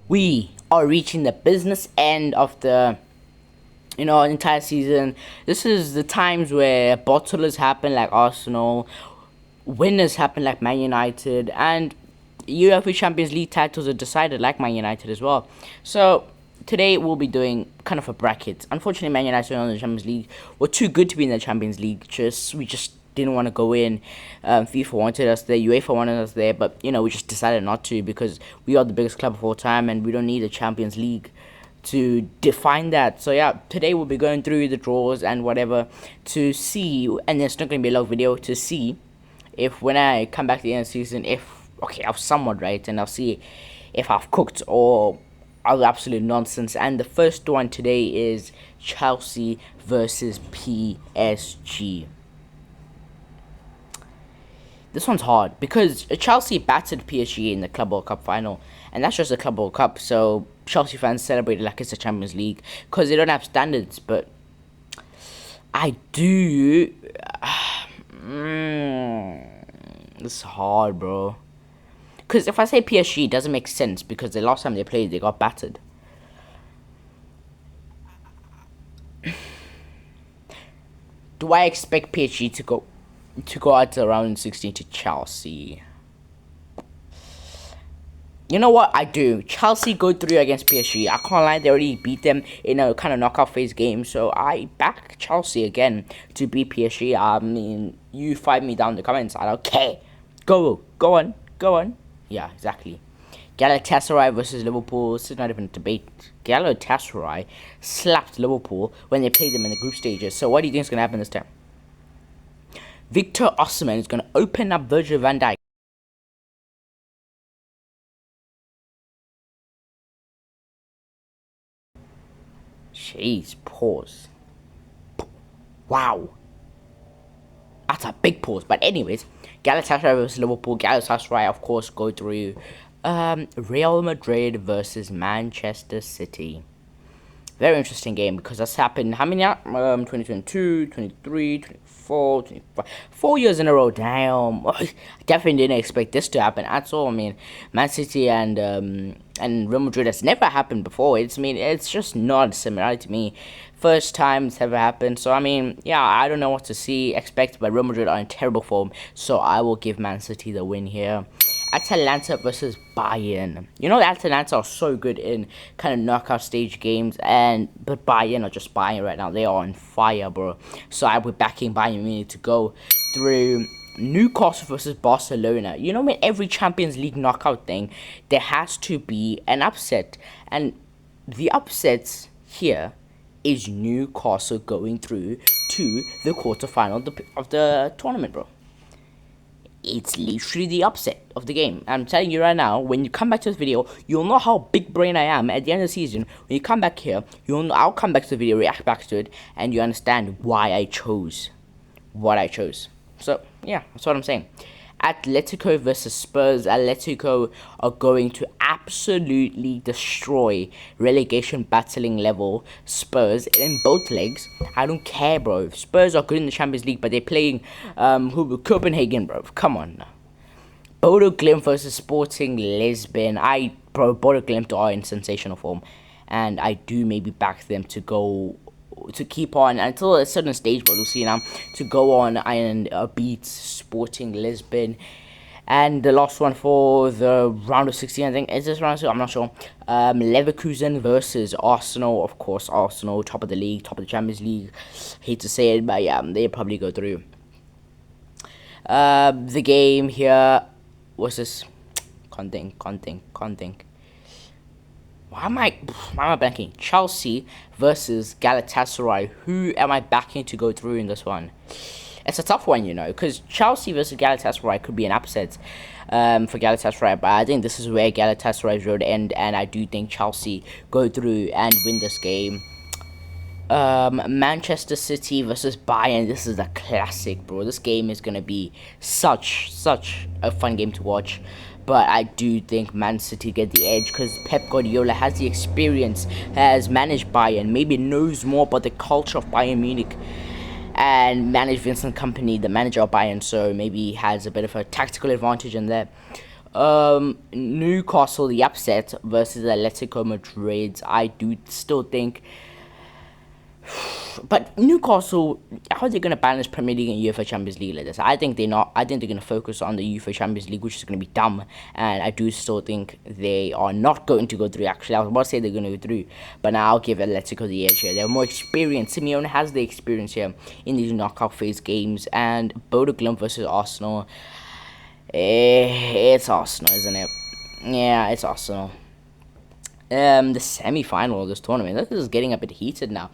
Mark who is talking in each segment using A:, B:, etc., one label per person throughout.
A: We are reaching the business end of the entire season. This is the times where bottlers happen like Arsenal, winners happen like Man United, and UEFA Champions League titles are decided like Man United as well. So today we'll be doing kind of a bracket. Unfortunately, Man United on the Champions League were too good to be in the Champions League. We just didn't want to go in. FIFA wanted us there, UEFA wanted us there, but we just decided not to because we are the biggest club of all time and we don't need a Champions League to define that. So yeah, today we'll be going through the draws and whatever to see, and there's not going to be a long video to see if when I come back to the end of the season, if okay, I was somewhat right, and I'll see if I've cooked or other absolute nonsense. And the first one today is Chelsea versus PSG. This one's hard because Chelsea battered PSG in the Club World Cup final, and that's just the Club World Cup. So Chelsea fans celebrated like it's a Champions League because they don't have standards. But I do. This is hard, bro. Because if I say PSG, it doesn't make sense because the last time they played, they got battered. Do I expect PSG to go out to round 16 to Chelsea? You know what? I do. Chelsea go through against PSG. I can't lie, they already beat them in a kind of knockout phase game. So I back Chelsea again to beat PSG. I mean, you fight me down in the comments. I don't care. Go on. Yeah, exactly. Galatasaray versus Liverpool. This is not even a debate. Galatasaray slapped Liverpool when they played them in the group stages. So what do you think is going to happen this time? Victor Osimhen is going to open up Virgil van Dijk. Jeez, pause. Wow. That's a big pause. But anyways, Galatasaray versus Liverpool. Galatasaray, of course, go through. Real Madrid versus Manchester City. Very interesting game because that's happened, how many 2022, 23, 24, 25, 4 years in a row. Damn. I definitely didn't expect this to happen at all. I mean, Man City and Real Madrid has never happened before. It's just not similar to me. First time it's ever happened. So I mean, yeah, I don't know what to expect, but Real Madrid are in terrible form. So I will give Man City the win here. Atalanta versus Bayern. You know, Atalanta are so good in kind of knockout stage games, but Bayern are just Bayern right now. They are on fire, bro. So I will be backing Bayern Munich to go through. Newcastle versus Barcelona. You know, in every Champions League knockout thing, there has to be an upset, and the upsets here is Newcastle going through to the quarterfinal of the tournament, bro. It's literally the upset of the game. I'm telling you right now, when you come back to this video, you'll know how big brain I am at the end of the season. When you come back here, I'll come back to the video, react back to it, and you understand why I chose what I chose. So, yeah, that's what I'm saying. Atletico versus Spurs. Atletico are going to absolutely destroy relegation battling level Spurs in both legs. I don't care, bro. Spurs are good in the Champions League, but they're playing Copenhagen, bro. Come on now. Bodo Glimt versus Sporting Lisbon. Bodo Glimt are in sensational form, and I do maybe back them to keep on until a certain stage, but we'll see now, to go on and beat Sporting Lisbon. And the last one for the round of 16, I think, is this round of 16? I'm not sure. Leverkusen versus Arsenal. Of course, Arsenal, top of the league, top of the Champions League. Hate to say it, but yeah, they probably go through. The game here, what's this? Can't think. Why am I blanking? Chelsea versus Galatasaray. Who am I backing to go through in this one? It's a tough one, because Chelsea versus Galatasaray could be an upset for Galatasaray. But I think this is where Galatasaray's road end, and I do think Chelsea go through and win this game. Manchester City versus Bayern. This is a classic, bro. This game is going to be such a fun game to watch. But I do think Man City get the edge because Pep Guardiola has the experience, has managed Bayern, maybe knows more about the culture of Bayern Munich, and managed Vincent Kompany, the manager of Bayern, so maybe he has a bit of a tactical advantage in there. Newcastle, the upset versus Atletico Madrid. I do still think, but Newcastle, how are they going to balance Premier League and UEFA Champions League like this? I think they're not. I think they're going to focus on the UEFA Champions League, which is going to be dumb. And I do still think they are not going to go through. Actually, I was about to say they're going to go through, but now I'll give Atletico the edge here. They're more experienced. Simeone has the experience here in these knockout phase games. And Bodo Glimt versus Arsenal. It's Arsenal, isn't it? Yeah, it's Arsenal. The semi-final of this tournament. This is getting a bit heated now.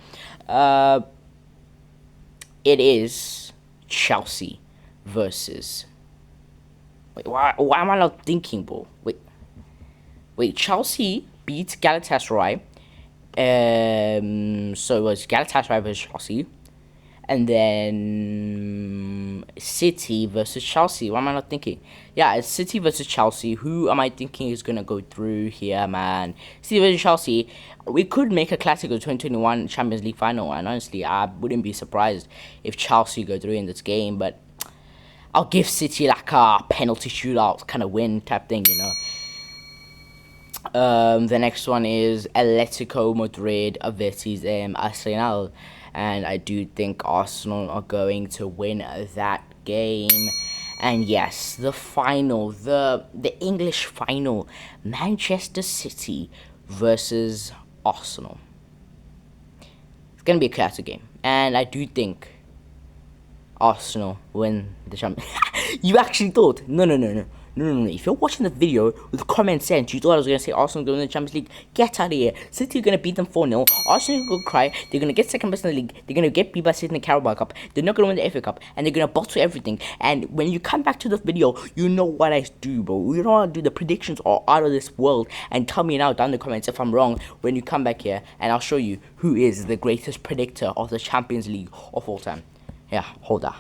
A: It is Chelsea versus. Wait, why am I not thinking, bro? Wait. Chelsea beat Galatasaray. So it was Galatasaray versus Chelsea, and then City versus Chelsea. What am I not thinking? Yeah, it's City versus Chelsea. Who am I thinking is gonna go through here, man? City versus Chelsea. We could make a classic of 2021 Champions League final, and honestly, I wouldn't be surprised if Chelsea go through in this game. But I'll give City like a penalty shootout kind of win type thing, you know. The next one is Atletico Madrid versus Arsenal, and I do think Arsenal are going to win that game. And yes, the final, the English final, Manchester City versus Arsenal. It's gonna be a classic game, and I do think Arsenal win the champion. You actually thought? No. If you're watching the video with common sense, you thought I was going to say Arsenal going to win the Champions League. Get out of here. City are going to beat them 4-0. Arsenal are going to cry. They're going to get second place in the league. They're going to get beat by City in the Carabao Cup. They're not going to win the FA Cup. And they're going to bottle everything. And when you come back to the video, you know what I do, bro. You know what I do. The predictions are out of this world. And tell me now down in the comments if I'm wrong when you come back here. And I'll show you who is the greatest predictor of the Champions League of all time. Yeah, hold that.